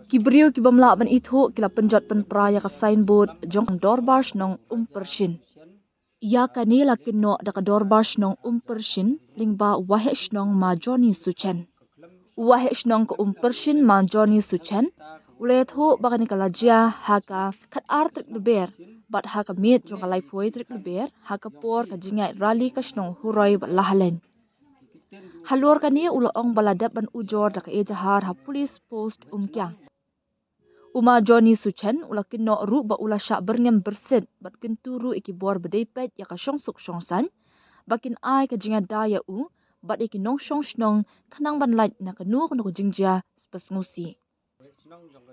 Kibrio kibamla ban itho kila penjat pen praya ka signboard jong dorbash nong pershin. Ia kanila kinno daka dorbash nong pershin lingba wahesh nong ma Johnny Suchen. Wahesh nong ko pershin ma Johnny Suchen ulet ho bakani kalajia haka kat artrik luber bat haka mit jong kalai poetrik luber haka por ka jingai rally kasnong hurai bat lahalen. Halor kani ulo ong baladap ban ujor daka ejahar ha police post kyang. Uma Johnny Suchen ula kinno ru ba ula syak berngem bersit bat kenturu iki bor bedepet ya ka suk san bakin ai ka jinga daya bat iki nong snong kanang ban lait na kanu kono jingjia spas ngusi.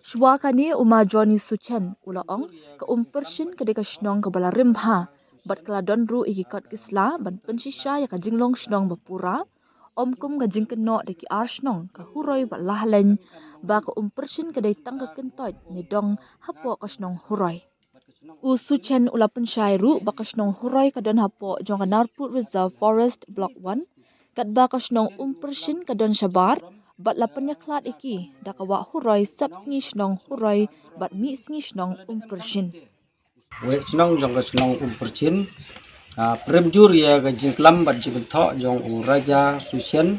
Shwa kani uma Johnny Suchen ula ong ka pershin ka deka snong ka bala rimha bat kala don ru iki kat kisla ban pensisha ya ka jinglong snong bapura kum ka jingkeno deki arsnong ka huroi ba lahlen ba ka pershin ka day tangka kentot ni dong hapo ka snong huroi. Suchen ula pensyai ru ba ka snong huroi ka don hapo jong ka Narput Reserve Forest Block 1 kat ba ka snong pershin ka don syabar bat la penyaklat iki da ka wa huroi sap sngi snong huroi bat mi sngi snong pershin. Wek snong jong ka snong pershin prem jur ya ka jingklam bat jingtho jong Raja Suchen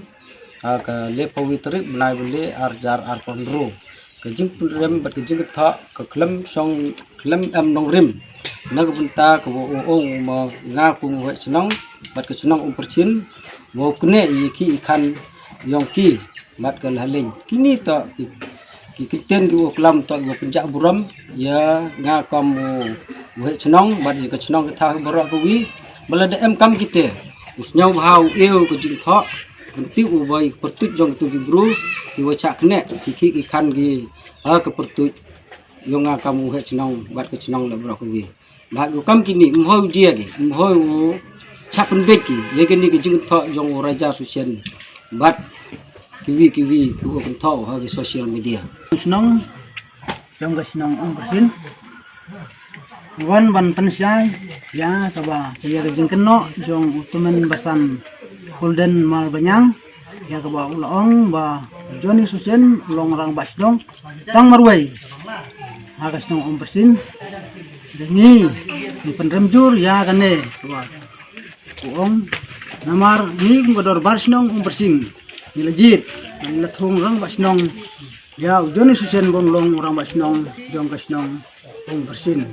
ka le pawitrik benai bele arjar arpondro ka jing prem bat ka jingtho ka klem song klem am nong rim na ka bunta ka wo ma nga ku wek snong bat ka snong pershin wo kne iki ikan yong ki bat ka laling kini to ki kiten ki wo klam to wo penjak buram ya nga kam wek snong bat ka snong ka tha borok ku wi balada em kam kita usnyau bahau eu ke jingtho penting ubai pertut jong tu gibru ki wacak kene ki ikan gi ke pertut yonga kamu he cenong bat ke cenong la brok gi bah kam kini mhoi dia gi mhoi chapen beki ye kini ke jingtho jong Raja Suchen bat kiwi ku tho ha di social media cenong jong ke cenong pershin wan ban pensyai ya kaba ya jeng keno jong utumen basan Golden Mal Banyang ya kaba ulaong ba Johnny Suchen long rang bas dong tang marwai hagas nong pershin dengi ni penremjur ya kane kaba uong namar ni ngodor bars nong pershin ni legit ni lathung rang bas nong ya Johnny Suchen gong long rang bas nong jong kas nong pershin